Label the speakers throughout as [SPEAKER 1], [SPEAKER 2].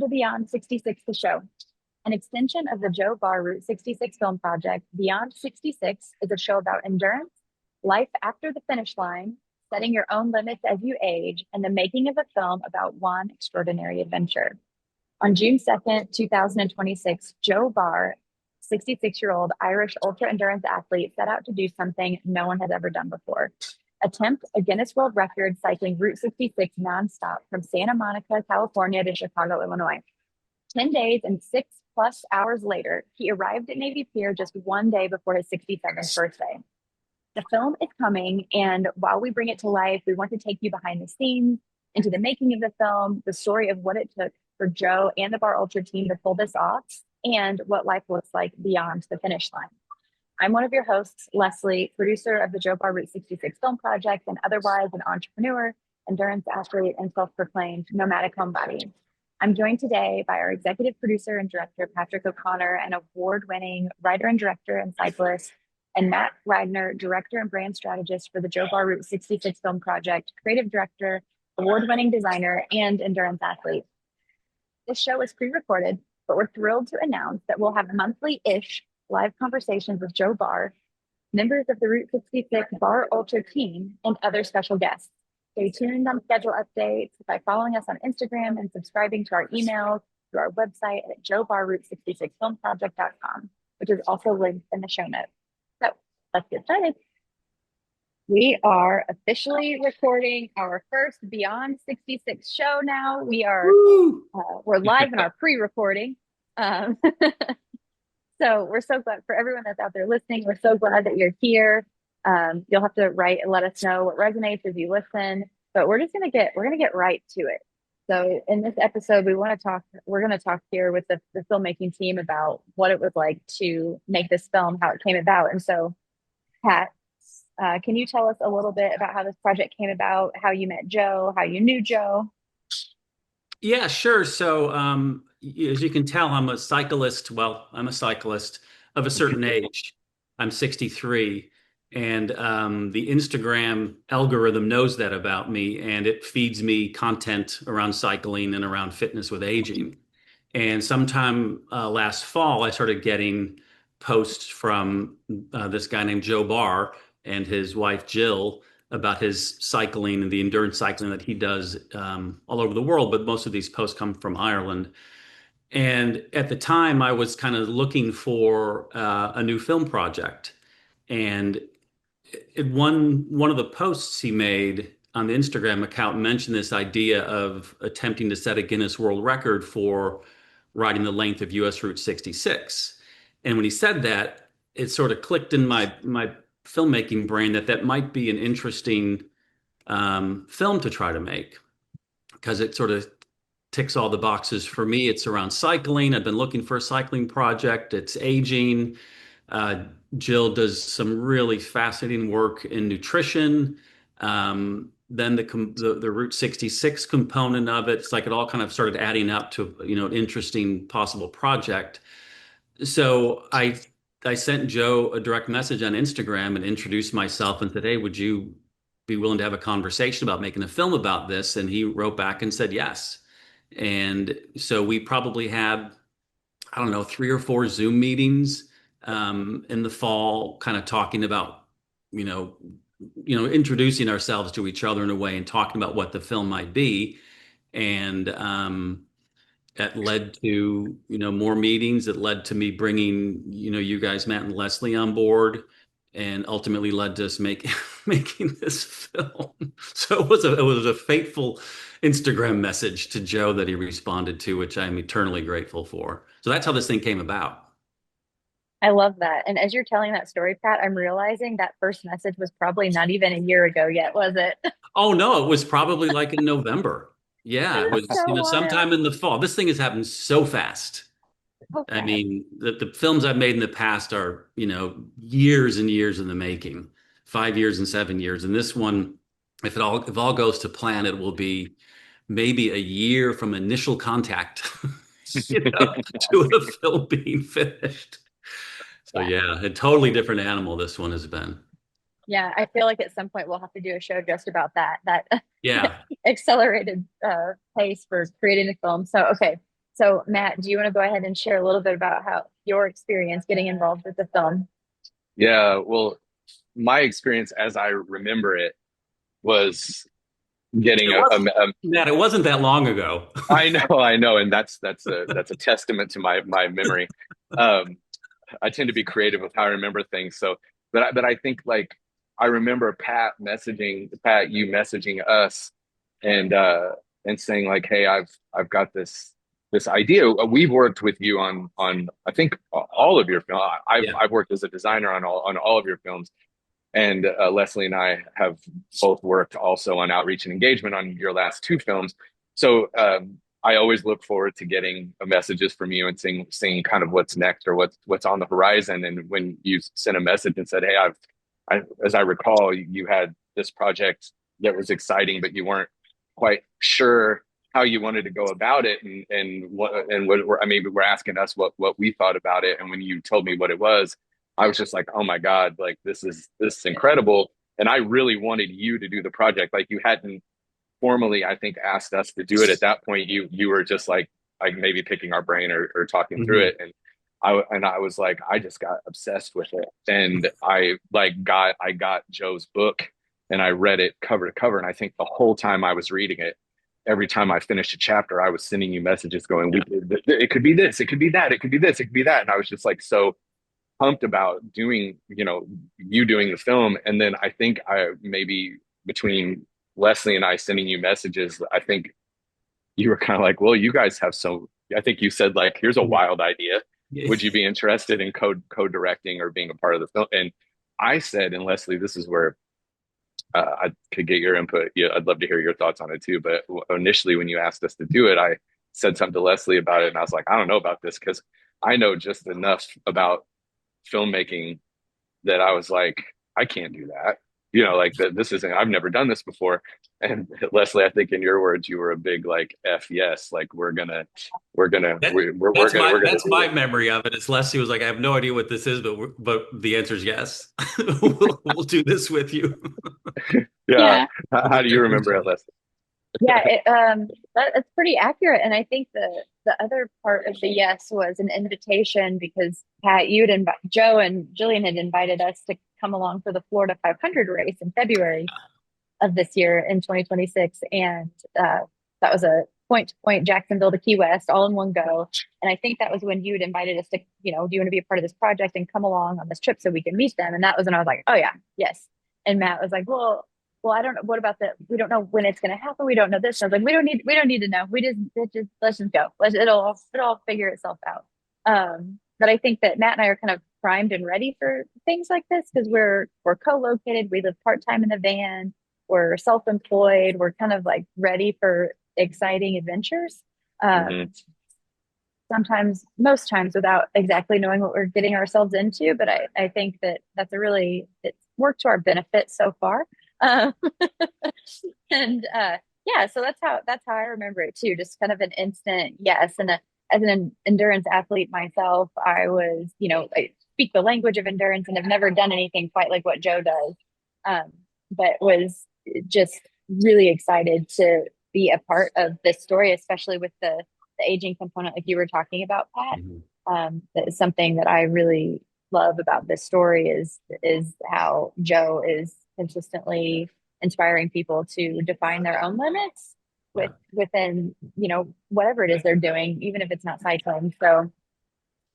[SPEAKER 1] to Beyond 66, the show. An extension of the Joe Barr Route 66 film project, Beyond 66 is a show about endurance, life after the finish line, setting your own limits as you age, and the making of a film about one extraordinary adventure. On June 2nd, 2026, Joe Barr, 66-year-old Irish ultra endurance athlete, set out to do something no one has ever done before. Attempt a Guinness World Record cycling Route 66 nonstop from Santa Monica, California to Chicago, Illinois. 10 days and 6+ hours later, he arrived at Navy Pier just one day before his 67th birthday. The film is coming, and while we bring it to life, we want to take you behind the scenes, into the making of the film, the story of what it took for Joe and the Bar Ultra team to pull this off, and what life looks like beyond the finish line. I'm one of your hosts, Leslie, producer of the Joe Barr Route 66 film project, and otherwise an entrepreneur, endurance athlete, and self-proclaimed nomadic homebody. I'm joined today by our executive producer and director, Patrick O'Connor, and award-winning writer and director and cyclist, and Matt Wagner, director and brand strategist for the Joe Barr Route 66 film project, creative director, award-winning designer, and endurance athlete. This show is pre-recorded, but we're thrilled to announce that we'll have monthly-ish live conversations with Joe Barr, members of the Route 66 Bar Ultra team, and other special guests. Stay tuned on schedule updates by following us on Instagram and subscribing to our emails through our website at joebarroute66filmproject.com, which is also linked in the show notes. So let's get started. We are officially recording our first Beyond 66 show now. We're live in our pre-recording. So we're so glad for everyone that's out there listening. We're so glad that you're here. You'll have to write and let us know what resonates as you listen, but we're gonna get right to it. So in this episode, we're going to talk here with the filmmaking team about what it was like to make this film, how it came about. And so, Pat, can you tell us a little bit about how this project came about, how you met Joe, how you knew Joe?
[SPEAKER 2] Yeah, sure. So, as you can tell, I'm a cyclist. Well, I'm a cyclist of a certain age. I'm 63, and the Instagram algorithm knows that about me, and it feeds me content around cycling and around fitness with aging. And sometime last fall, I started getting posts from this guy named Joe Barr and his wife Jill about his cycling and the endurance cycling that he does all over the world, but most of these posts come from Ireland. And at the time, I was kind of looking for a new film project. And one of the posts he made on the Instagram account mentioned this idea of attempting to set a Guinness World Record for riding the length of US Route 66. And when he said that, it sort of clicked in my filmmaking brain that might be an interesting film to try to make, because it sort of ticks all the boxes for me. It's around cycling. I've been looking for a cycling project. It's aging. Jill does some really fascinating work in nutrition. Then the Route 66 component of it, it's like it all kind of started adding up to an interesting possible project. So I sent Joe a direct message on Instagram and introduced myself and said, "Hey, would you be willing to have a conversation about making a film about this?" And he wrote back and said yes. And so we probably had, I don't know, 3 or 4 Zoom meetings in the fall, kind of talking about, introducing ourselves to each other in a way and talking about what the film might be. And that led to, more meetings. It led to me bringing, you guys, Matt and Leslie, on board, and ultimately led to us making this film. So it was a fateful Instagram message to Joe that he responded to, which I'm eternally grateful for. So that's how this thing came about.
[SPEAKER 1] I love that. And as you're telling that story, Pat, I'm realizing that first message was probably not even a year ago yet, was it?
[SPEAKER 2] Oh no, it was probably like in November. Yeah, it
[SPEAKER 1] That's
[SPEAKER 2] was,
[SPEAKER 1] so wild.
[SPEAKER 2] sometime in the fall. This thing has happened so fast. I
[SPEAKER 1] Okay.
[SPEAKER 2] mean, the films I've made in the past are, years and years in the making, 5 years and 7 years. And this one, if all goes to plan, it will be maybe a year from initial contact, to the film being finished. So
[SPEAKER 1] Yeah.
[SPEAKER 2] yeah, a totally different animal this one has been.
[SPEAKER 1] Yeah. I feel like at some point we'll have to do a show just about that
[SPEAKER 2] Yeah.
[SPEAKER 1] accelerated pace for creating a film. So, okay. So, Matt, do you want to go ahead and share a little bit about how your experience getting involved with the film?
[SPEAKER 3] Yeah, well, my experience as I remember it was getting
[SPEAKER 2] It wasn't, Matt, it wasn't that long ago.
[SPEAKER 3] I know, and that's a testament to my memory. Um, I tend to be creative with how I remember things. So, but I think like I remember Pat, you messaging us and saying like, hey, I've got this idea. We've worked with you on I think all of your film.
[SPEAKER 2] Yeah.
[SPEAKER 3] I've worked as a designer on all of your films, and Leslie and I have both worked also on outreach and engagement on your last two films. So I always look forward to getting messages from you and seeing kind of what's next or what's on the horizon. And when you sent a message and said, "Hey, as I recall, you had this project that was exciting, but you weren't quite sure how you wanted to go about it, and what I mean, we're asking us what we thought about it, and when you told me what it was, I was just like, oh my God, like this is incredible. And I really wanted you to do the project. Like you hadn't formally, I think, asked us to do it at that point. You were just like maybe picking our brain or talking through
[SPEAKER 2] Mhm.
[SPEAKER 3] it. And I was like, I just got obsessed with it. And I got Joe's book and I read it cover to cover. And I think the whole time I was reading it, every time I finished a chapter, I was sending you messages going,
[SPEAKER 2] Yeah.
[SPEAKER 3] it could be this, it could be that, it could be this, it could be that. And I was just like so pumped about doing, you doing the film. And then I think I maybe between Leslie and I sending you messages, I think you were kind of like, well, you guys have so, I think you said like, here's a wild idea.
[SPEAKER 2] Yeah.
[SPEAKER 3] Would you be interested in co-directing or being a part of the film? And I said, and Leslie, this is where I could get your input. Yeah, I'd love to hear your thoughts on it too. But initially, when you asked us to do it, I said something to Leslie about it, and I was like, I don't know about this because I know just enough about filmmaking that I was like, I can't do that. Like this isn't, I've never done this before. And Leslie, I think in your words, you were a big like F yes, like
[SPEAKER 2] That,
[SPEAKER 3] we're gonna
[SPEAKER 2] that's
[SPEAKER 3] do
[SPEAKER 2] my
[SPEAKER 3] it.
[SPEAKER 2] memory of it. Is Leslie was like, I have no idea what this is, but the answer is yes. We'll do this with you.
[SPEAKER 3] Yeah.
[SPEAKER 1] Yeah.
[SPEAKER 3] How do you remember it, Leslie?
[SPEAKER 1] Yeah, that's pretty accurate. And I think the other part of the yes was an invitation because Pat, Joe and Jillian had invited us to come along for the Florida 500 race in February of this year in 2026, and that was a point to point Jacksonville to Key West all in one go. And I think that was when you had invited us to, do you want to be a part of this project and come along on this trip so we can meet them? And that was when I was like, oh yeah, yes. And Matt was like, well, I don't know. What about we don't know when it's going to happen. We don't know this. And I was like, we don't need to know. Let's just go. It'll figure itself out. But I think that Matt and I are kind of primed and ready for things like this because we're co-located. We live part-time in the van. We're self-employed. We're kind of like ready for exciting adventures.
[SPEAKER 3] Hmm.
[SPEAKER 1] Sometimes, most times without exactly knowing what we're getting ourselves into. But I think that it's worked to our benefit so far. Um, and yeah, so that's how I remember it too. Just kind of an instant yes. And as an endurance athlete myself, I speak the language of endurance and have never done anything quite like what Joe does. But was just really excited to be a part of this story, especially with the aging component, like you were talking about, Pat.
[SPEAKER 2] Mhm.
[SPEAKER 1] That is something that I really love about this story is how Joe is consistently inspiring people to define their own limits
[SPEAKER 2] Yeah.
[SPEAKER 1] within whatever it is they're doing, even if it's not cycling. So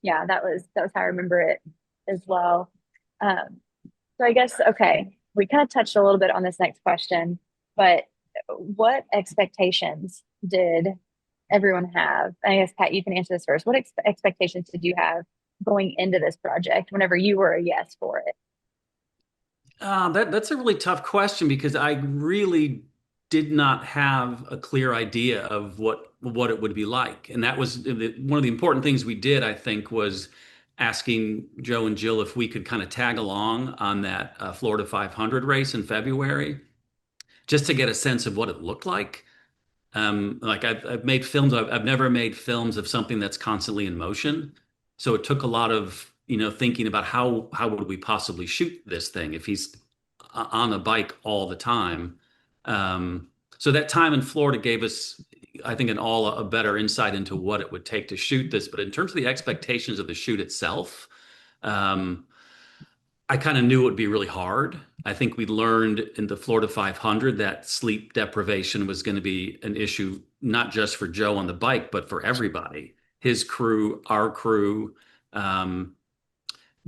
[SPEAKER 1] yeah, that was how I remember it as well. Um, so I guess okay, we kind of touched a little bit on this next question, but what expectations did everyone have? I guess Pat, you can answer this first. What expectations did you have going into this project whenever you were a yes for it?
[SPEAKER 2] That's a really tough question because I really did not have a clear idea of what it would be like, and that was one of the important things we did. I think was asking Joe and Jill if we could kind of tag along on that Florida 500 race in February, just to get a sense of what it looked like. Like I've made films. I've never made films of something that's constantly in motion. So it took a lot of, thinking about how would we possibly shoot this thing if he's on a bike all the time. Um, so that time in Florida gave us I think, in all a better insight into what it would take to shoot this. But in terms of the expectations of the shoot itself, um, I kind of knew it would be really hard. I think we learned in the Florida 500 that sleep deprivation was going to be an issue, not just for Joe on the bike, but for everybody, his crew, our crew, um,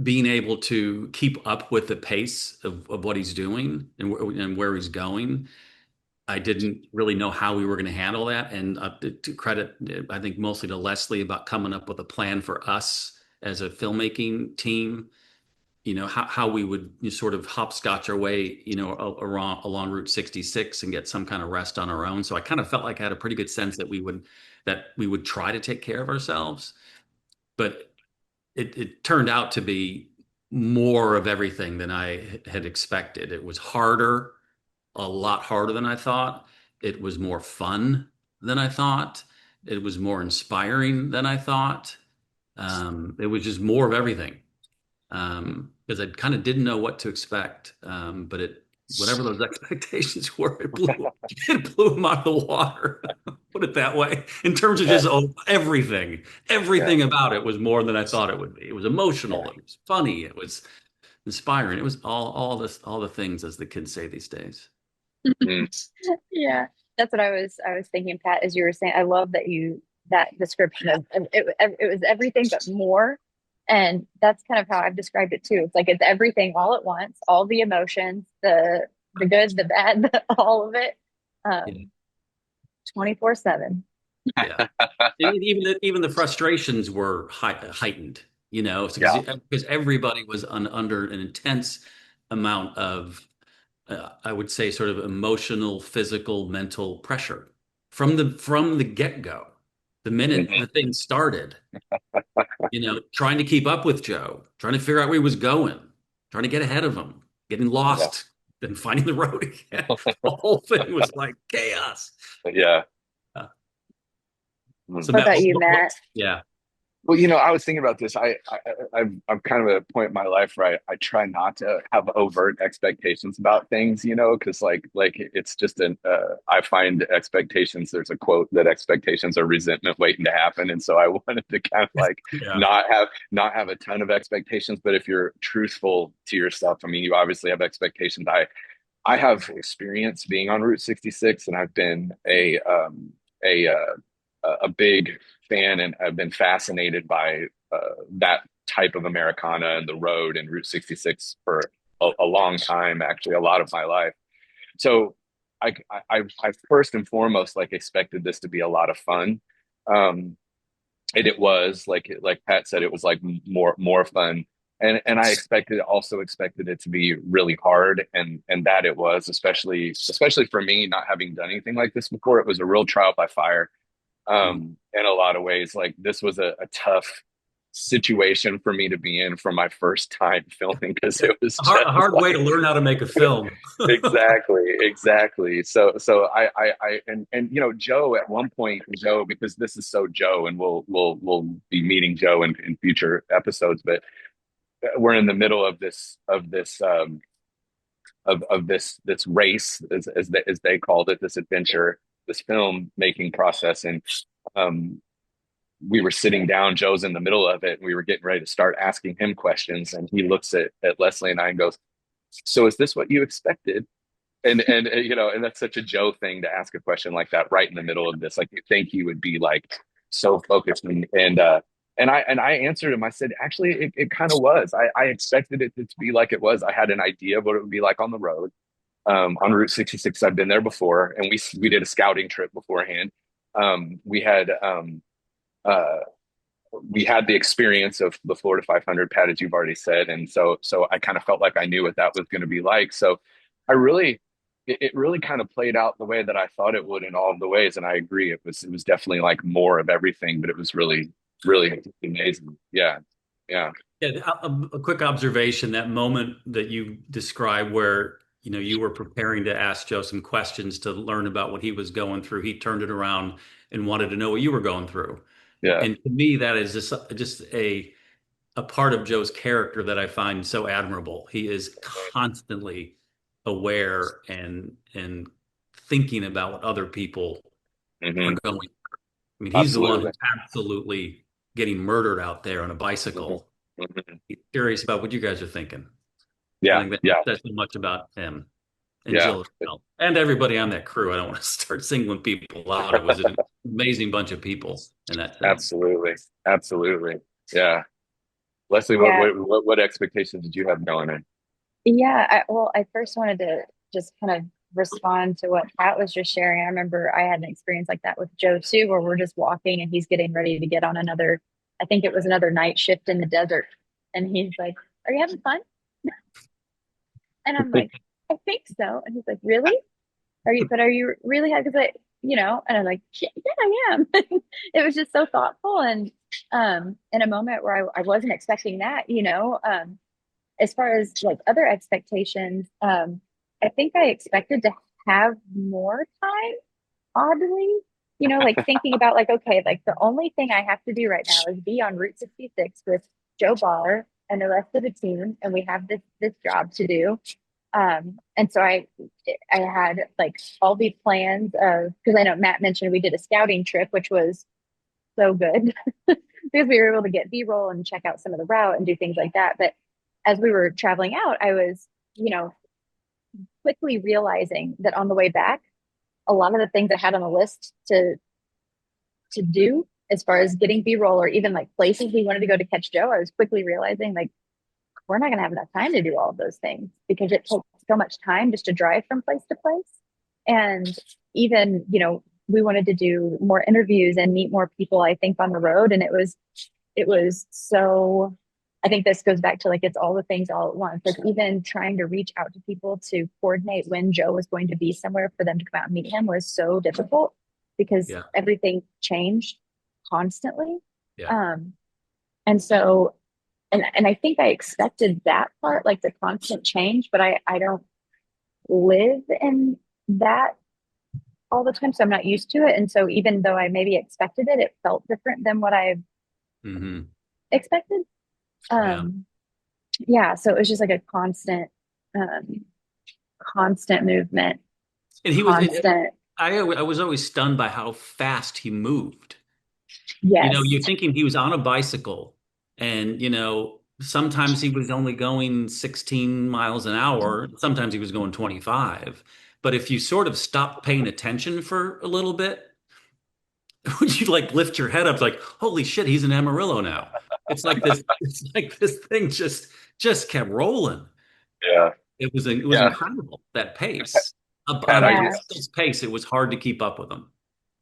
[SPEAKER 2] being able to keep up with the pace of what he's doing and where he's going. I didn't really know how we were going to handle that. And to credit, I think mostly to Leslie about coming up with a plan for us as a filmmaking team, how we would sort of hopscotch our way, along Route 66 and get some kind of rest on our own. So I kind of felt like I had a pretty good sense that we would try to take care of ourselves. But it turned out to be more of everything than I had expected. It was harder, a lot harder than I thought. It was more fun than I thought. It was more inspiring than I thought. It was just more of everything, because I kind of didn't know what to expect. But whatever those expectations were, it blew them out of the water. Put it that way. In terms of just everything,
[SPEAKER 3] Yeah.
[SPEAKER 2] about it was more than I thought it would be. It was emotional.
[SPEAKER 3] Yeah.
[SPEAKER 2] It was funny. It was inspiring. It was all the things, as the kids say these days.
[SPEAKER 3] Mm.
[SPEAKER 1] Yeah, that's what I was thinking, Pat, as you were saying. I love that description of it was everything but more. And that's kind of how I've described it too. It's like it's everything all at once, all the emotions, the good, the bad, all of it,
[SPEAKER 2] Yeah.
[SPEAKER 1] 24/7.
[SPEAKER 2] Yeah. Even the frustrations were heightened,
[SPEAKER 3] Yeah.
[SPEAKER 2] because everybody was under an intense amount of, I would say, sort of emotional, physical, mental pressure from the get-go. The minute
[SPEAKER 3] Mhm.
[SPEAKER 2] the thing started, trying to keep up with Joe, trying to figure out where he was going, trying to get ahead of him, getting
[SPEAKER 3] Yeah.
[SPEAKER 2] lost, then finding the road again. The whole thing was like chaos.
[SPEAKER 3] Yeah.
[SPEAKER 2] Uh,
[SPEAKER 3] Mm.
[SPEAKER 2] so
[SPEAKER 1] What
[SPEAKER 2] Matt,
[SPEAKER 1] about you, Matt?
[SPEAKER 2] yeah.
[SPEAKER 3] Well, I was thinking about this. I'm kind of at a point in my life where I try not to have overt expectations about things, because like it's just I find expectations. There's a quote that expectations are resentment waiting to happen, and so I wanted to kind of like
[SPEAKER 2] Yeah.
[SPEAKER 3] not have a ton of expectations. But if you're truthful to yourself, I mean, you obviously have expectations. I have experience being on Route 66, and I've been a big fan, and I've been fascinated by that type of Americana and the road and Route 66 for a long time, actually, a lot of my life. So I first and foremost like expected this to be a lot of fun. Um, and it was like Pat said, it was like more fun. And I also expected it to be really hard, and that it was, especially for me, not having done anything like this before. It was a real trial by fire, in a lot of ways. Like this was a tough situation for me to be in for my first time filming, because it was
[SPEAKER 2] A
[SPEAKER 3] just
[SPEAKER 2] hard way to
[SPEAKER 3] like
[SPEAKER 2] learn how to make a film.
[SPEAKER 3] exactly. So I and Joe, at one point, Joe, because this is so Joe, and we'll be meeting Joe in future episodes, but we're in the middle of this race, as they called it, this adventure, this film making process. And um we were sitting down, Joe's in the middle of it, and we were getting ready to start asking him questions, and he looks at Leslie and I and goes, "So is this what you expected?" And that's such a Joe thing to ask a question like that right in the middle of this. Like, you think he would be like so focused, and I answered him. I said, actually, it kind of was. I expected it to be like it was. I had an idea of what it would be like on the road, on Route 66. I've been there before, and we did a scouting trip beforehand. We had uh, we had the experience of the Florida 500, Pat, as you've already said, and so I kind of felt like I knew what that was going to be like. So I really, it really kind of played out the way that I thought it would in all of the ways, and I agree. It was definitely like more of everything, but it was really really amazing. Yeah, yeah,
[SPEAKER 2] Yeah, a quick observation, that moment that you described where, you were preparing to ask Joe some questions to learn about what he was going through. He turned it around and wanted to know what you were going through.
[SPEAKER 3] yeah,
[SPEAKER 2] And to me, that is just a part of Joe's character that I find so admirable. He is constantly aware and thinking about what other people
[SPEAKER 3] Hmm.
[SPEAKER 2] are going. I mean, he's the one
[SPEAKER 3] Absolutely.
[SPEAKER 2] who's absolutely getting murdered out there on a
[SPEAKER 3] Hmm.
[SPEAKER 2] bicycle.
[SPEAKER 3] Hmm.
[SPEAKER 2] He's curious about what you guys are thinking. I
[SPEAKER 3] Yeah,
[SPEAKER 2] think that
[SPEAKER 3] yeah,
[SPEAKER 2] says so much about him and
[SPEAKER 3] yeah.
[SPEAKER 2] Jill as well, and everybody on that crew. I don't want to start singling people out. It was an amazing bunch of people in that film.
[SPEAKER 3] Absolutely, absolutely. Yeah. Leslie,
[SPEAKER 1] Yeah.
[SPEAKER 3] what expectations did you have going in?
[SPEAKER 1] Yeah. Well, I first wanted to just kind of respond to what Pat was just sharing. I remember I had an experience like that with Joe too, where we're just walking and he's getting ready to get on another, I think it was another night shift in the desert. And he's like, "Are you having fun?" And I'm like, "I think so." And he's like, "Really? Are you really happy?" Because and I'm like, "Yeah, yeah, I am." It was just so thoughtful and in a moment where I wasn't expecting that, as far as like other expectations, I think I expected to have more time, oddly, like thinking about like, okay, like the only thing I have to do right now is be on Route 66 with Joe Barr and the rest of the team, and we have this job to do. And so I had like all these plans of because I know Matt mentioned we did a scouting trip, which was so good because we were able to get B-roll and check out some of the route and do things like that. But as we were traveling out, I was, quickly realizing that on the way back, a lot of the things I had on the list to do as far as getting B-roll or even like places we wanted to go to catch Joe, I was quickly realizing like we're not gonna have enough time to do all of those things because it takes so much time just to drive from place to place. And even, we wanted to do more interviews and meet more people, I think, on the road. And it was so I think this goes back to like it's all the things all at once. Like even trying to reach out to people to coordinate when Joe was going to be somewhere for them to come out and meet him was so difficult because
[SPEAKER 2] Yeah,
[SPEAKER 1] everything changed constantly.
[SPEAKER 2] yeah.
[SPEAKER 1] Um, and so and I think I expected that part, like the constant change, but I don't live in that all the time, so I'm not used to it. And so even though I maybe expected it, it felt different than what I
[SPEAKER 2] Hmm.
[SPEAKER 1] expected.
[SPEAKER 2] Yeah.
[SPEAKER 1] Um, yeah, so it was just like a um, constant movement,
[SPEAKER 2] And he was,
[SPEAKER 1] constant.
[SPEAKER 2] I was always stunned by how fast he moved.
[SPEAKER 1] Yes.
[SPEAKER 2] You're thinking he was on a bicycle and, sometimes he was only going 16 miles an hour. Sometimes he was going 25. But if you sort of stopped paying attention for a little bit, would you like lift your head up like, holy shit, he's in Amarillo now. It's like this thing just kept rolling.
[SPEAKER 3] Yeah,
[SPEAKER 2] It was
[SPEAKER 3] yeah.
[SPEAKER 2] incredible, that pace. On
[SPEAKER 3] Pat,
[SPEAKER 2] a
[SPEAKER 3] I
[SPEAKER 1] Yeah.
[SPEAKER 3] used,
[SPEAKER 2] bicycle's pace, it was hard to keep up with him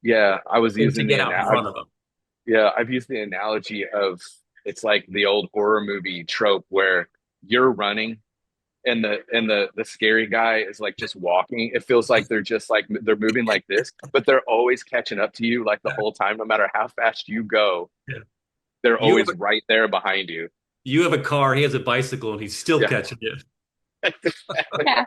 [SPEAKER 3] yeah, I was
[SPEAKER 2] or to
[SPEAKER 3] using
[SPEAKER 2] get out in front of him.
[SPEAKER 3] I've used the analogy of it's like the old horror movie trope where you're running and the scary guy is like just walking. It feels like they're just like they're moving like this, but they're always catching up to you like the whole time, no matter how fast you go,
[SPEAKER 2] Yeah.
[SPEAKER 3] they're
[SPEAKER 2] You have
[SPEAKER 3] always right there behind you.
[SPEAKER 2] you have a car, he has a bicycle, and he's still
[SPEAKER 3] Yeah.
[SPEAKER 2] catching you.
[SPEAKER 1] Yeah.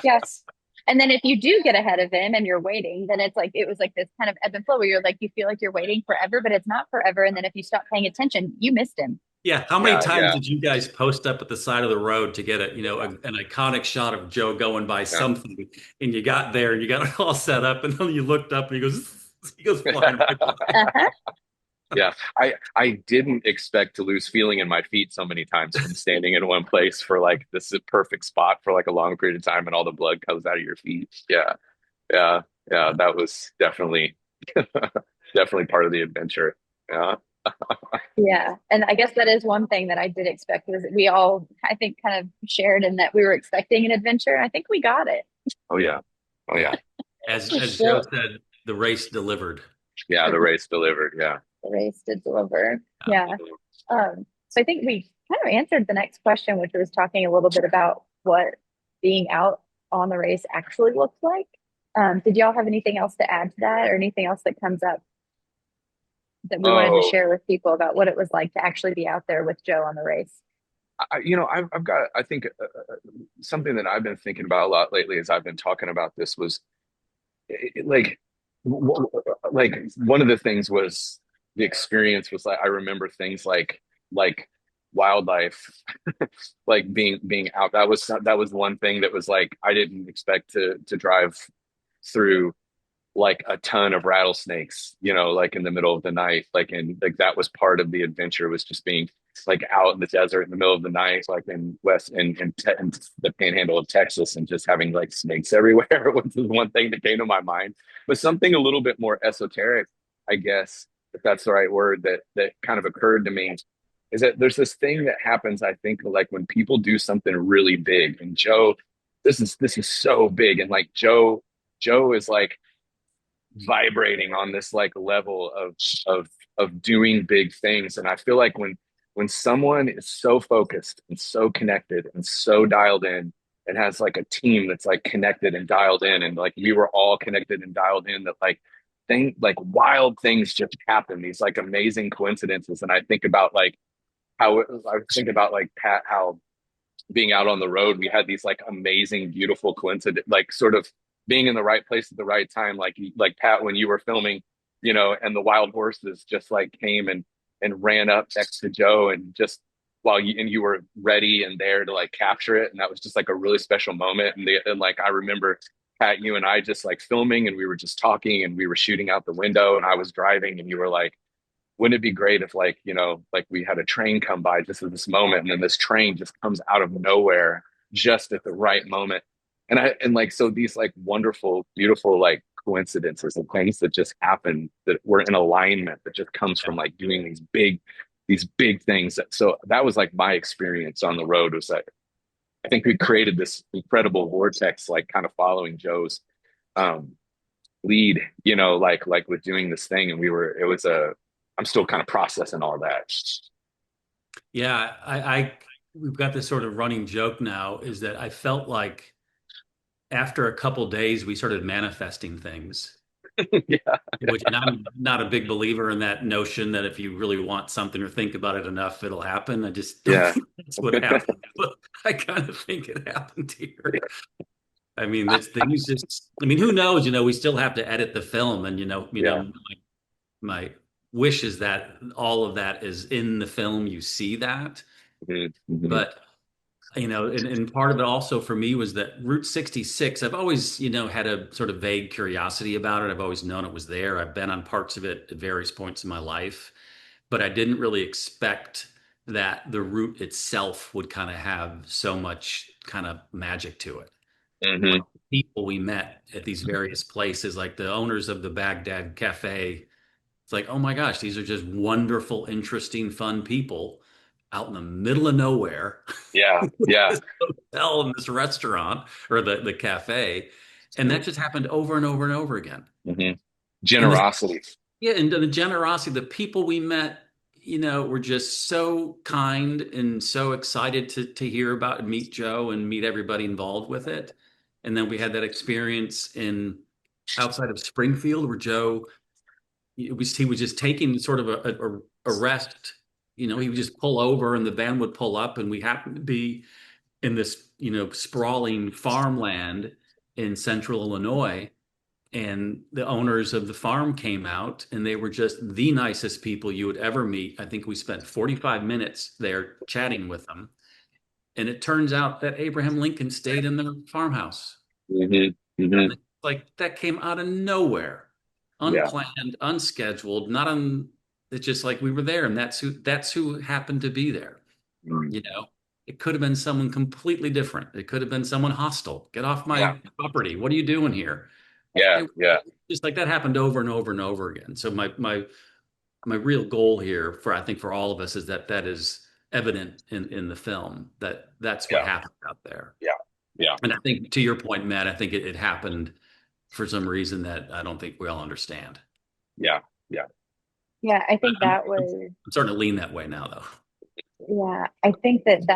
[SPEAKER 1] Yes. And then if you do get ahead of him and you're waiting, then it's like it was like this kind of ebb and flow where you're like you feel like you're waiting forever, but it's not forever. And then if you stop paying attention, you missed him.
[SPEAKER 2] Yeah, how many
[SPEAKER 3] Yeah,
[SPEAKER 2] times
[SPEAKER 3] yeah,
[SPEAKER 2] did you guys post up at the side of the road to get an iconic shot of Joe going by
[SPEAKER 3] yeah.
[SPEAKER 2] something, and you got there and you got it all set up, and then you looked up and he goes flying right by.
[SPEAKER 1] Uh-huh.
[SPEAKER 3] Yeah, I didn't expect to lose feeling in my feet so many times from standing in one place for like this is a perfect spot for like a long period of time and all the blood comes out of your feet. Yeah, yeah, yeah. That was definitely definitely part of the adventure. Yeah.
[SPEAKER 1] Yeah. And I guess that is one thing that I did expect was we all, I think, kind of shared in that we were expecting an adventure. I think we got it.
[SPEAKER 3] Oh yeah. Oh yeah.
[SPEAKER 2] As Joe
[SPEAKER 1] The,
[SPEAKER 2] said, the race delivered.
[SPEAKER 3] Yeah. The race delivered. Yeah.
[SPEAKER 1] the race did deliver.
[SPEAKER 2] Yeah.
[SPEAKER 1] Yeah. So I think we kind of answered the next question, which was talking a little bit about what being out on the race actually looks like. Did y'all have anything else to add to that or anything else that comes up that we wanted to
[SPEAKER 3] Oh,
[SPEAKER 1] share with people about what it was like to actually be out there with Joe on the race?
[SPEAKER 3] I've got. I think something that I've been thinking about a lot lately as I've been talking about this was like like one of the things was the experience was like I remember things like wildlife like being out that was one thing that was like I didn't expect to drive through like a ton of rattlesnakes, you know, like in the middle of the night, like, and like that was part of the adventure, was just being like out in the desert in the middle of the night, like in in the panhandle of Texas, and just having like snakes everywhere was the one thing that came to my mind. But something a little bit more esoteric, I guess, if that's the right word, that kind of occurred to me is that there's this thing that happens, I think, like when people do something really big. And Joe, this is so big. And like Joe is like vibrating on this like level of doing big things. And I feel like when someone is so focused and so connected and so dialed in, and has like a team that's like connected and dialed in, and like we were all connected and dialed in, that like wild things just happen, these like amazing coincidences. And I think about like how I think about like Pat, how being out on the road, we had these like amazing, beautiful coincidence, like sort of being in the right place at the right time. Like Pat, when you were filming, you know, and the wild horses just like came and ran up next to Joe, and just while you were ready and there to like capture it. And that was just like a really special moment. And like, I remember Pat, you and I just like filming, and we were just talking, and we were shooting out the window, and I was driving, and you were like, wouldn't it be great if like, you know, like we had a train come by just at this moment, and then this train just comes out of nowhere just at the right moment. And like, so these like wonderful, beautiful like coincidences and things that just happen, that were in alignment, that just comes from like doing these big things. So that was like my experience on the road, was that I think we created this incredible vortex, like kind of following Joe's um lead, you know, like with doing this thing. And it was I'm still kind of processing all that.
[SPEAKER 2] Yeah, we've got this sort of running joke now, is that I felt like after a couple days we started manifesting things,
[SPEAKER 3] Yeah,
[SPEAKER 2] which, and I'm not a big believer in that notion that if you really want something or think about it enough, it'll happen. I just don't
[SPEAKER 3] yeah.
[SPEAKER 2] think that's what happened. But I kind of think it happened here. I mean, this things just, I mean, who knows? You know, we still have to edit the film, and
[SPEAKER 3] Yeah.
[SPEAKER 2] my wish is that all of that is in the film. You see that,
[SPEAKER 3] Mhm, mhm.
[SPEAKER 2] but and part of it also for me was that Route 66, I've always, had a sort of vague curiosity about it. I've always known it was there. I've been on parts of it at various points in my life, but I didn't really expect that the route itself would kind of have so much kind of magic to it. Like
[SPEAKER 3] Mhm.
[SPEAKER 2] people we met at these various places, like the owners of the Baghdad Cafe. It's like, oh my gosh, these are just wonderful, interesting, fun people out in the middle of nowhere.
[SPEAKER 3] Yeah, yeah.
[SPEAKER 2] This hotel and this restaurant, or the cafe. And that just happened over and over and over again.
[SPEAKER 3] Mhm.
[SPEAKER 2] And
[SPEAKER 3] Generosity.
[SPEAKER 2] yeah, and the generosity, the people we met, were just so kind and so excited to hear about and meet Joe and meet everybody involved with it. And then we had that experience in outside of Springfield where Joe, he was just taking sort of a rest. He would just pull over and the van would pull up, and we happened to be in this, sprawling farmland in central Illinois. And the owners of the farm came out, and they were just the nicest people you would ever meet. I think we spent 45 minutes there chatting with them. And it turns out that Abraham Lincoln stayed in their farmhouse.
[SPEAKER 3] Mhm. Mhm.
[SPEAKER 2] Like that came out of nowhere,
[SPEAKER 3] Yeah.
[SPEAKER 2] unplanned, unscheduled, not on. It's just like we were there, and that's who happened to be there.
[SPEAKER 3] Mm.
[SPEAKER 2] You know, it could have been someone completely different. It could have been someone hostile. Get off
[SPEAKER 3] Yeah.
[SPEAKER 2] my property. What are you doing here?
[SPEAKER 3] Yeah.
[SPEAKER 2] It,
[SPEAKER 3] Yeah.
[SPEAKER 2] just like that happened over and over and over again. So my real goal here, for I think for all of us, is that is evident in the film, that's what
[SPEAKER 3] Yeah.
[SPEAKER 2] happened out there.
[SPEAKER 3] Yeah. Yeah.
[SPEAKER 2] And I think, to your point, Matt, I think it happened for some reason that I don't think we all understand.
[SPEAKER 3] Yeah. Yeah.
[SPEAKER 1] Yeah, I
[SPEAKER 2] But
[SPEAKER 1] think
[SPEAKER 2] I'm,
[SPEAKER 1] that
[SPEAKER 2] I'm
[SPEAKER 1] was,
[SPEAKER 2] starting to lean that way now, though.
[SPEAKER 1] yeah, I think that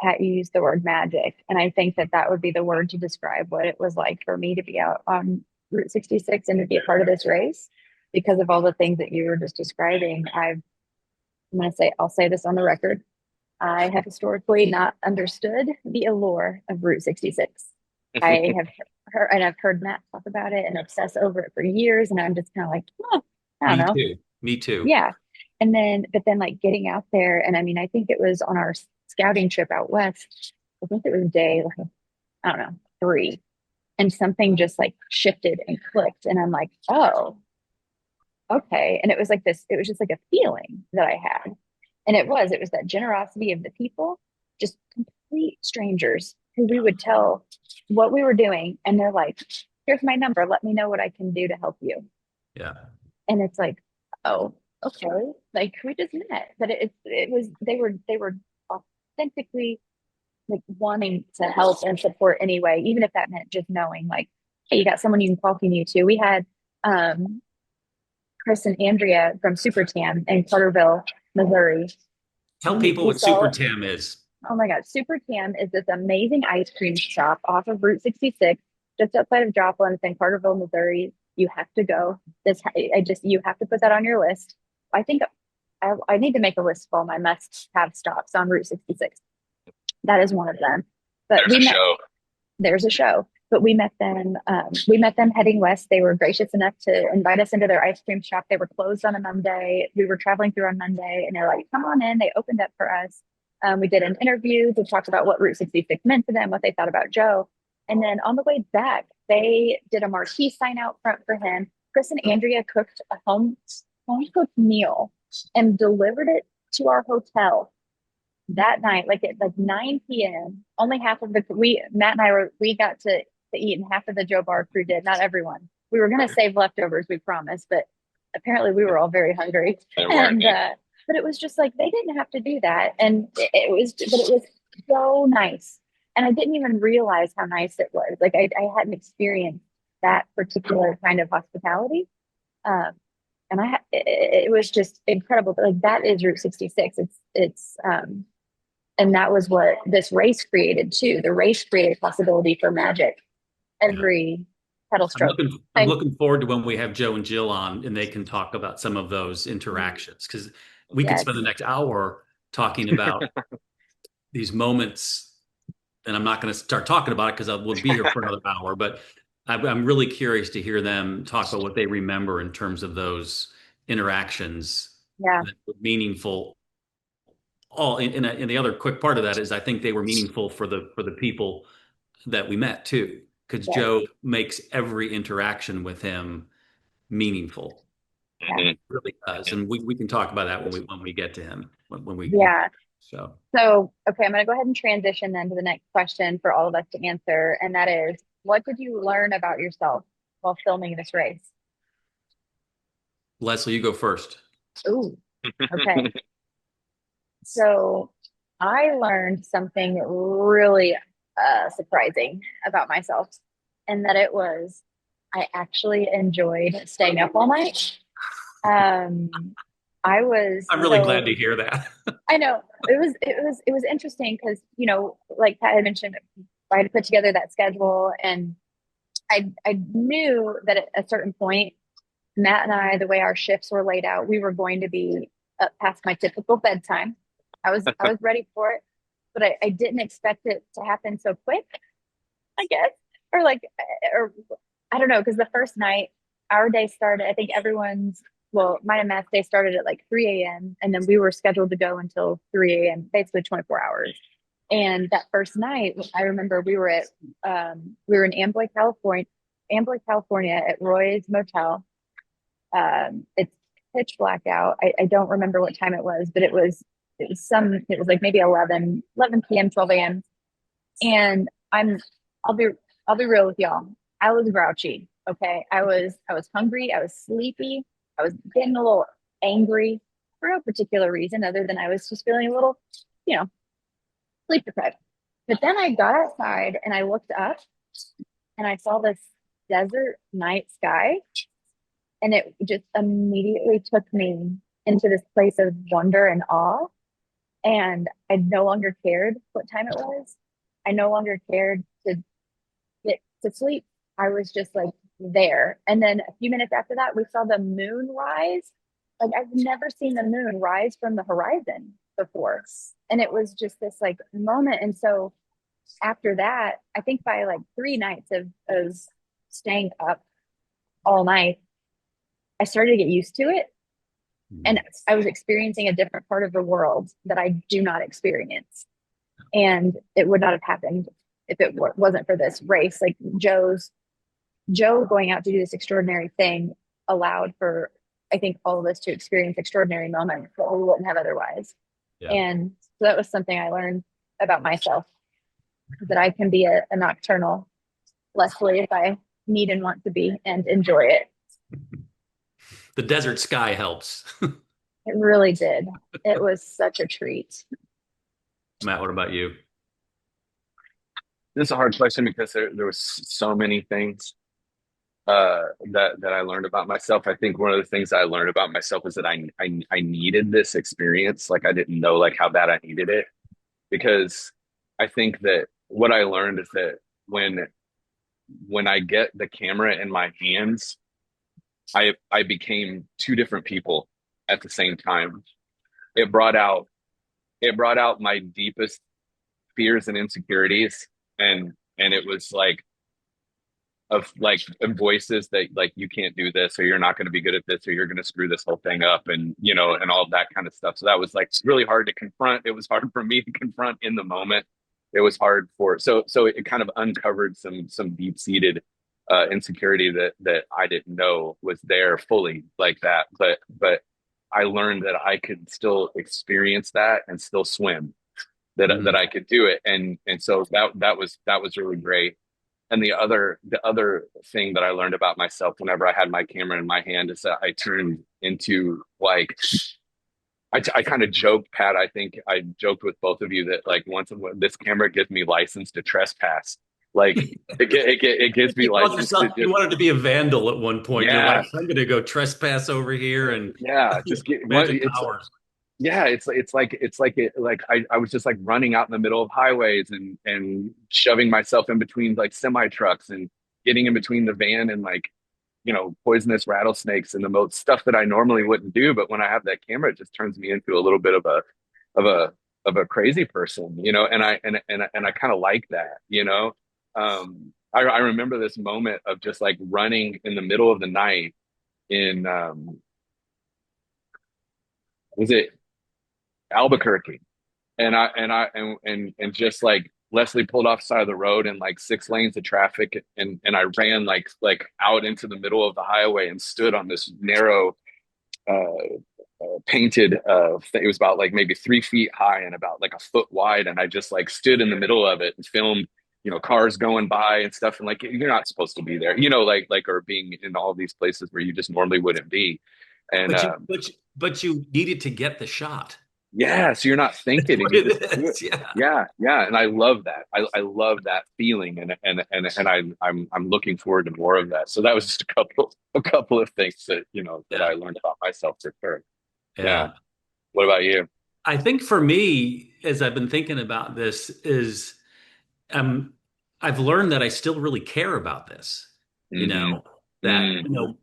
[SPEAKER 1] Pat, you used the word magic, and I think that would be the word to describe what it was like for me to be out on Route 66 and to be a part of this race because of all the things that you were just describing. I'm going to say, I'll say this on the record. I have historically not understood the allure of Route 66. I have heard, and I've heard Matt talk about it and obsess over it for years, and I'm just kind of like, oh, I don't
[SPEAKER 2] Me
[SPEAKER 1] know.
[SPEAKER 2] too. Me too.
[SPEAKER 1] Yeah. But then like getting out there, and I mean, I think it was on our scouting trip out west. I think it was day, like, I don't know, 3. and something just like shifted and clicked. And I'm like, oh, okay. And it was like this, it was just like a feeling that I had. And it was that generosity of the people, just complete strangers who we would tell what we were doing. And they're like, here's my number. Let me know what I can do to help you.
[SPEAKER 2] Yeah.
[SPEAKER 1] And it's like, oh, okay. Like we just met. But it was, they were authentically like wanting to help and support anyway, even if that meant just knowing like, hey, you got someone you can call if you need to. We had Chris and Andrea from Super Tam in Carterville, Missouri.
[SPEAKER 2] Tell people what Super Tam is.
[SPEAKER 1] Oh my God. Super Tam is this amazing ice cream shop off of Route 66, just outside of Joplin. It's in Carterville, Missouri. You have to go. You have to put that on your list. I think I need to make a list of all my must have stops on Route 66. That is one of them. But there's a show. But we met them. We met them heading west. They were gracious enough to invite us into their ice cream shop. They were closed on a Monday. We were traveling through on Monday, and they're like, "Come on in." They opened up for us. We did an interview. We talked about what Route 66 meant to them, what they thought about Joe, and then on the way back, they did a marquee sign out front for him. Chris and Andrea cooked a home cooked meal and delivered it to our hotel that night, like at like 9 p.m. Only half of Matt and I we got to eat, and half of the Joe Barr crew did. Not everyone. We were going to save leftovers, we promised, but apparently we were all very hungry. And but it was just like they didn't have to do that, and it was so nice. And I didn't even realize how nice it was. Like I hadn't experienced that particular kind of hospitality, and it was just incredible. But like that is Route 66. And that was what this race created too. The race created possibility for magic every pedal stroke.
[SPEAKER 2] I'm looking forward to when we have Joe and Jill on and they can talk about some of those interactions, because we could spend the next hour talking about these moments. And I'm not going to start talking about it because I will be here for another hour, but I'm really curious to hear them talk about what they remember in terms of those interactions that were meaningful. And the other quick part of that is I think they were meaningful for the people that we met too, because Joe makes every interaction with him meaningful. It really does. And we can talk about that when we get to him. So
[SPEAKER 1] okay, I'm going to go ahead and transition then to the next question for all of us to answer, and that is, what did you learn about yourself while filming this race?
[SPEAKER 2] Leslie, you go first.
[SPEAKER 1] Ooh, okay. So I learned something really surprising about myself, and that I actually enjoyed staying up all night. I'm
[SPEAKER 2] really glad to hear that.
[SPEAKER 1] I know it was interesting because, like Pat had mentioned, I had to put together that schedule, and I knew that at a certain point, Matt and I, the way our shifts were laid out, we were going to be up past my typical bedtime. I was ready for it, but I didn't expect it to happen so quick, I guess, or I don't know, because the first night our day started, I think mine and Matt's day started at like 3 a.m. and then we were scheduled to go until 3 a.m., basically 24 hours. And that first night, I remember we were in Amboy, California at Roy's Motel. It's pitch black out. I don't remember what time it was, but it was like maybe 11 p.m., 12 a.m. And I'll be real with y'all. I was grouchy. Okay. I was hungry. I was sleepy. I was getting a little angry for no particular reason other than I was just feeling a little, sleep deprived. But then I got outside and I looked up and I saw this desert night sky, and it just immediately took me into this place of wonder and awe. And I no longer cared what time it was. I no longer cared to get to sleep. I was just like there. And then a few minutes after that, we saw the moon rise. Like I've never seen the moon rise from the horizon before. And it was just this like moment. And so after that, I think by like 3 nights of staying up all night, I started to get used to it. And I was experiencing a different part of the world that I do not experience. And it would not have happened if it wasn't for this race. Like Joe going out to do this extraordinary thing allowed for, I think, all of us to experience extraordinary moments that we wouldn't have otherwise.
[SPEAKER 2] Yeah.
[SPEAKER 1] And so that was something I learned about myself, that I can be a nocturnal Leslie if I need and want to be and enjoy it.
[SPEAKER 2] The desert sky helps.
[SPEAKER 1] It really did. It was such a treat.
[SPEAKER 2] Matt, what about you?
[SPEAKER 3] This is a hard question because there was so many things that I learned about myself. I think one of the things I learned about myself is that I needed this experience. Like I didn't know like how bad I needed it, because I think that what I learned is that when I get the camera in my hands, I became two different people at the same time. It brought out my deepest fears and insecurities, and it was like of voices that like you can't do this, or you're not going to be good at this, or you're going to screw this whole thing up, and and all of that kind of stuff. So that was like really hard to confront. It was hard for me to confront in the moment. It was hard for so it kind of uncovered some deep seated insecurity that I didn't know was there fully like that. But I learned that I could still experience that and still swim. That I could do it, and so that was really great. And the other thing that I learned about myself whenever I had my camera in my hand is that I turned into like I kind of joked, Pat. I think I joked with both of you that like once this camera gives me license to trespass. Like it gives me license to
[SPEAKER 2] You
[SPEAKER 3] just,
[SPEAKER 2] wanted to be a vandal at one point. You're like,
[SPEAKER 3] yeah,
[SPEAKER 2] I'm going to go trespass over here and
[SPEAKER 3] yeah, just get
[SPEAKER 2] magic
[SPEAKER 3] it's
[SPEAKER 2] powers.
[SPEAKER 3] yeah, it's like I was just like running out in the middle of highways and shoving myself in between like semi trucks and getting in between the van and like poisonous rattlesnakes and the most stuff that I normally wouldn't do. But when I have that camera, it just turns me into a little bit of a of a crazy person, and I kind of like that. I remember this moment of just like running in the middle of the night in was it Albuquerque, and just like Leslie pulled off the side of the road and like 6 lanes of traffic, and I ran like out into the middle of the highway and stood on this narrow painted it was about like maybe 3 feet high and about like a foot wide, and I just like stood in the middle of it and filmed cars going by and stuff, and like you're not supposed to be there, like or being in all these places where you just normally wouldn't be. And
[SPEAKER 2] But you needed to get the shot.
[SPEAKER 3] yeah, so you're not
[SPEAKER 2] That's
[SPEAKER 3] thinking
[SPEAKER 2] what
[SPEAKER 3] and you
[SPEAKER 2] it
[SPEAKER 3] just do it.
[SPEAKER 2] is. Yeah.
[SPEAKER 3] Yeah, and I love that. I love that feeling, and I'm looking forward to more of that. So that was just a couple of things that
[SPEAKER 2] Yeah.
[SPEAKER 3] I learned about myself for sure. Yeah.
[SPEAKER 2] Yeah.
[SPEAKER 3] What about you?
[SPEAKER 2] I think for me, as I've been thinking about this, is um, I've learned that I still really care about this. You
[SPEAKER 3] Mm-hmm.
[SPEAKER 2] know, that,
[SPEAKER 3] Mm,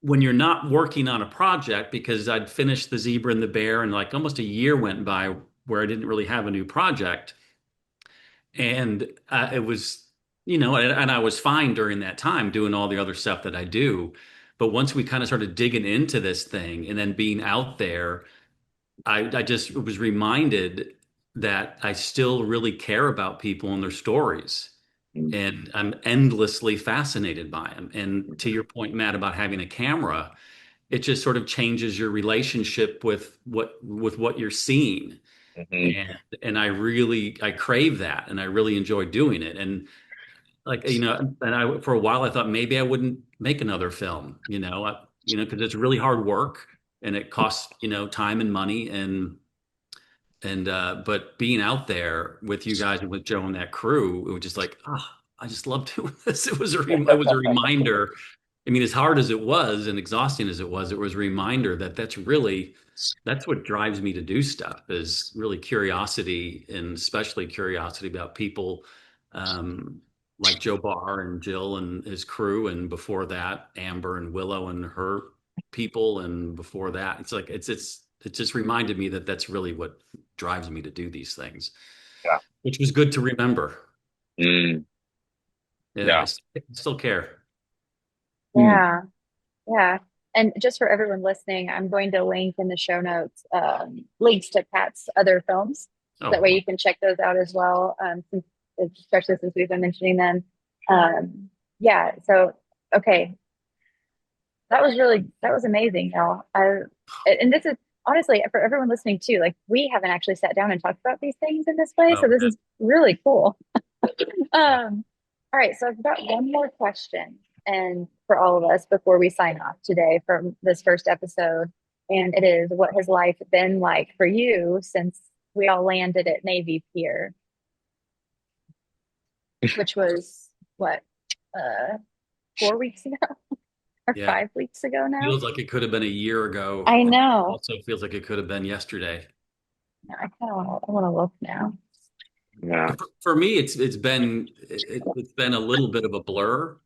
[SPEAKER 2] when you're not working on a project, because I'd finished The Zebra and the Bear, and like almost a year went by where I didn't really have a new project. And it was, and I was fine during that time doing all the other stuff that I do. But once we kind of started digging into this thing and then being out there, I just was reminded that I still really care about people and their stories.
[SPEAKER 3] mm,
[SPEAKER 2] And I'm endlessly fascinated by them. And to your point, Matt, about having a camera, it just sort of changes your relationship with what you're seeing.
[SPEAKER 3] mhm,
[SPEAKER 2] And I crave that, and I really enjoy doing it. And like, and I for a while I thought maybe I wouldn't make another film, because it's really hard work and it costs, time and money, and but being out there with you guys and with Joe and that crew, it was just like, I just love doing this. It was a reminder. I mean, as hard as it was and exhausting as it was a reminder that that's what drives me to do stuff, is really curiosity, and especially curiosity about people, um, like Joe Barr and Jill and his crew, and before that, Amber and Willow and her people, and before that, it's like it just reminded me that that's really what drives me to do these things,
[SPEAKER 3] yeah.
[SPEAKER 2] which was good to remember.
[SPEAKER 3] Mm,
[SPEAKER 2] Yeah, I
[SPEAKER 3] yeah.
[SPEAKER 2] still care.
[SPEAKER 3] Mm,
[SPEAKER 1] Yeah. Yeah. And just for everyone listening, I'm going to link in the show notes links to Pat's other films. That
[SPEAKER 2] Oh,
[SPEAKER 1] way you can check those out as well. Since especially since we've been mentioning them. Yeah, so okay, that was amazing, y'all. And this is honestly for everyone listening too, like we haven't actually sat down and talked about these things in this way, so
[SPEAKER 2] Oh,
[SPEAKER 1] this is really cool.
[SPEAKER 2] yeah.
[SPEAKER 1] All right, so I've got one more question, and for all of us before we sign off today from this first episode, and it is, what has life been like for you since we all landed at Navy Pier, which was what, 4 weeks ago or
[SPEAKER 2] Yeah.
[SPEAKER 1] 5 weeks ago now?
[SPEAKER 2] Feels like it could have been a year ago.
[SPEAKER 1] I know.
[SPEAKER 2] Also feels like it could have been yesterday.
[SPEAKER 1] I kind of want to look now.
[SPEAKER 3] Yeah.
[SPEAKER 2] For me, it's been a little bit of a blur,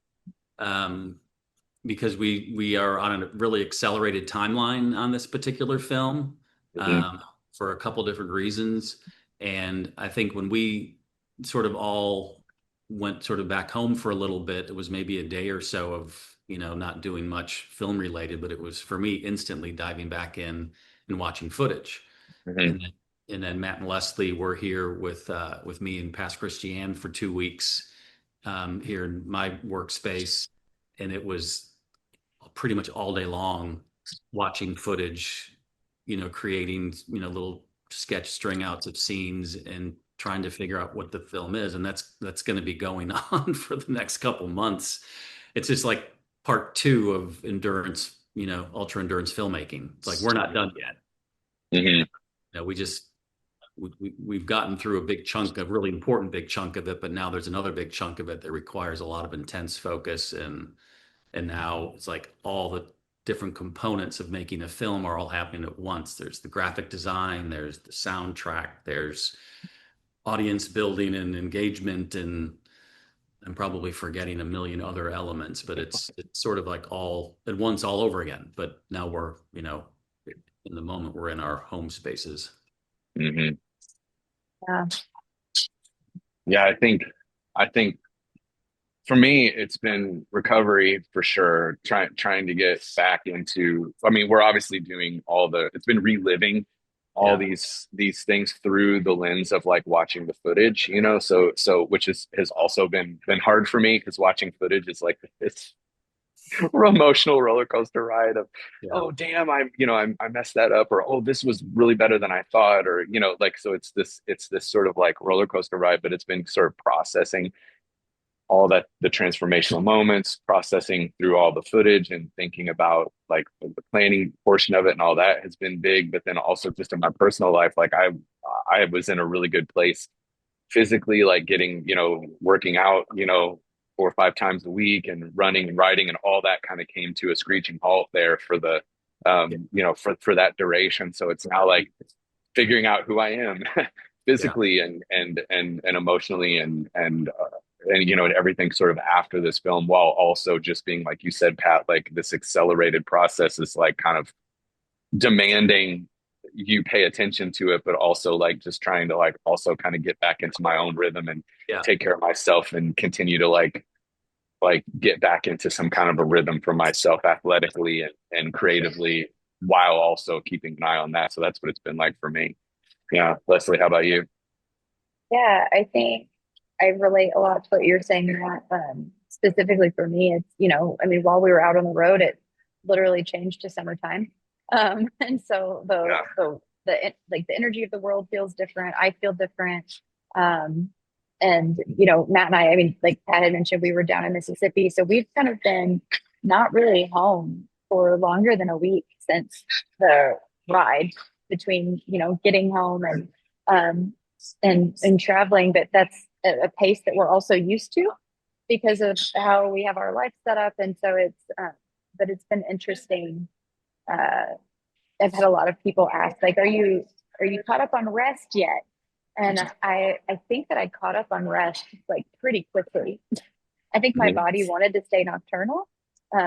[SPEAKER 2] because we are on a really accelerated timeline on this particular film,
[SPEAKER 3] Mhm.
[SPEAKER 2] for a couple different reasons. And I think when we sort of all went sort of back home for a little bit, it was maybe a day or so of, not doing much film related, but it was for me instantly diving back in and watching footage.
[SPEAKER 3] Mhm.
[SPEAKER 2] And then Matt and Leslie were here with me and Pass Christiane for 2 weeks, here in my workspace, and it was pretty much all day long watching footage, creating little sketch string outs of scenes and trying to figure out what the film is, and that's going to be going on for the next couple months. It's just like part two of endurance, ultra endurance filmmaking. It's like we're not done yet.
[SPEAKER 3] Mhm.
[SPEAKER 2] We just we've gotten through a big chunk, a really important big chunk of it, but now there's another big chunk of it that requires a lot of intense focus, and now it's like all the different components of making a film are all happening at once. There's the graphic design, there's the soundtrack, there's audience building and engagement, and I'm probably forgetting a million other elements, but it's sort of like all at once, all over again. But now we're, in the moment, we're in our home spaces.
[SPEAKER 3] Mhm.
[SPEAKER 1] Yeah.
[SPEAKER 3] Yeah, I think for me, it's been recovery for sure. Trying to get back into. I mean, we're obviously doing all the. It's been reliving all
[SPEAKER 2] Yeah.
[SPEAKER 3] these things through the lens of like watching the footage, So which has also been hard for me because watching footage is like this emotional roller coaster ride of,
[SPEAKER 2] Yeah.
[SPEAKER 3] oh damn, I messed that up, or oh this was really better than I thought, or like so it's this sort of like roller coaster ride, but it's been sort of processing all that, the transformational moments, processing through all the footage and thinking about like the planning portion of it and all that has been big. But then also just in my personal life, like I was in a really good place physically, like getting, working out, 4 or 5 times a week and running and riding and all that kind of came to a screeching halt there for the for that duration. So it's now like figuring out who I am
[SPEAKER 2] Yeah.
[SPEAKER 3] physically and emotionally and everything sort of after this film, while also just being, like you said, Pat, like this accelerated process is like kind of demanding you pay attention to it, but also like just trying to like also kind of get back into my own rhythm and
[SPEAKER 2] Yeah.
[SPEAKER 3] take care of myself and continue to like get back into some kind of a rhythm for myself athletically and creatively, while also keeping an eye on that. So that's what it's been like for me. Yeah. Leslie, how about you?
[SPEAKER 1] Yeah, I think I relate a lot to what you're saying, Matt. Specifically for me, it's, I mean, while we were out on the road, it literally changed to summertime. And so
[SPEAKER 3] Yeah.
[SPEAKER 1] like the energy of the world feels different. I feel different. Um, and Matt and I mean, like Pat had mentioned, we were down in Mississippi, so we've kind of been not really home for longer than a week since the ride between, getting home um and traveling, but that's a pace that we're also used to because of how we have our life set up. And so but it's been interesting. uh I've had a lot of people ask, like, are you caught up on rest yet? And I think that I caught up on rest like pretty quickly. I think my
[SPEAKER 3] Mhm.
[SPEAKER 1] body wanted to stay nocturnal.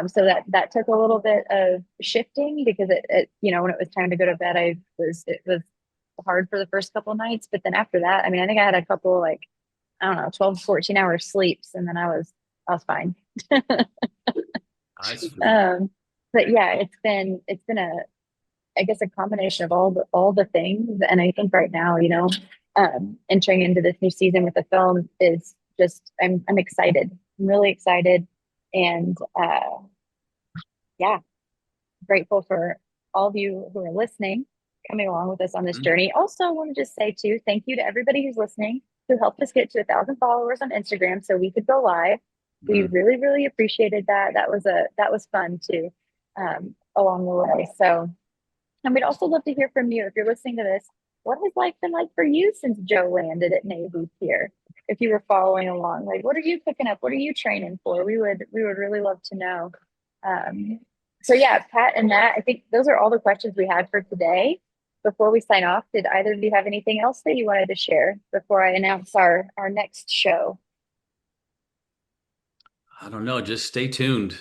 [SPEAKER 1] So that took a little bit of shifting because when it was time to go to bed, it was hard for the first couple of nights, but then after that, I mean, I think I had a couple, like, I don't know, 12 14 hour sleeps, and then I was fine.
[SPEAKER 2] Nice.
[SPEAKER 1] But yeah, it's been I guess a combination of all the things. And I think right now, entering into this new season with the film is just, I'm excited. I'm really excited. And yeah, grateful for all of you who are listening, coming along with us on this journey. Also, want to just say too, thank you to everybody who's listening, who helped us get to 1,000 followers on Instagram so we could go live. We really, really appreciated that. That was fun too, along the way. So, and we'd also love to hear from you if you're listening to this. What has life been like for you since Joe landed at Navy here? If you were following along, like what are you picking up? What are you training for? We would really love to know. So yeah, Pat and Matt, I think those are all the questions we had for today. Before we sign off, did either of you have anything else that you wanted to share before I announce our next show?
[SPEAKER 2] I don't know. Just stay tuned.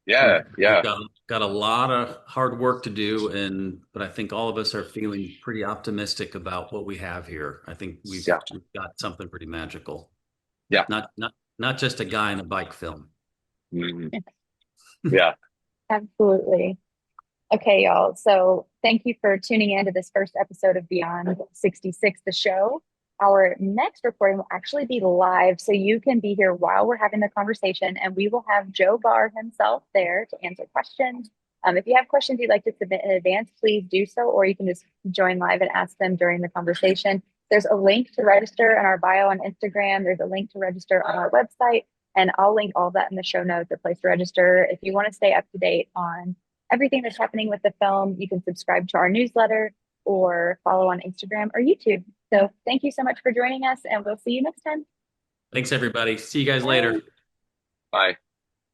[SPEAKER 3] Yeah,
[SPEAKER 2] We've
[SPEAKER 3] yeah.
[SPEAKER 2] got a lot of hard work to do, but I think all of us are feeling pretty optimistic about what we have here. I think we've got something pretty magical.
[SPEAKER 3] Yeah.
[SPEAKER 2] Not just a guy in a bike film.
[SPEAKER 3] Mhm. Yeah.
[SPEAKER 1] Absolutely. Okay, y'all. So thank you for tuning in to this first episode of Beyond 66, the show. Our next recording will actually be live, so you can be here while we're having the conversation, and we will have Joe Barr himself there to answer questions. If you have questions you'd like to submit in advance, please do so, or you can just join live and ask them during the conversation. There's a link to register in our bio on Instagram. There's a link to register on our website, and I'll link all that in the show notes, a place to register. If you want to stay up to date on everything that's happening with the film, you can subscribe to our newsletter or follow on Instagram or YouTube. So thank you so much for joining us, and we'll see you next time.
[SPEAKER 2] Thanks, everybody. See you guys later.
[SPEAKER 3] Bye.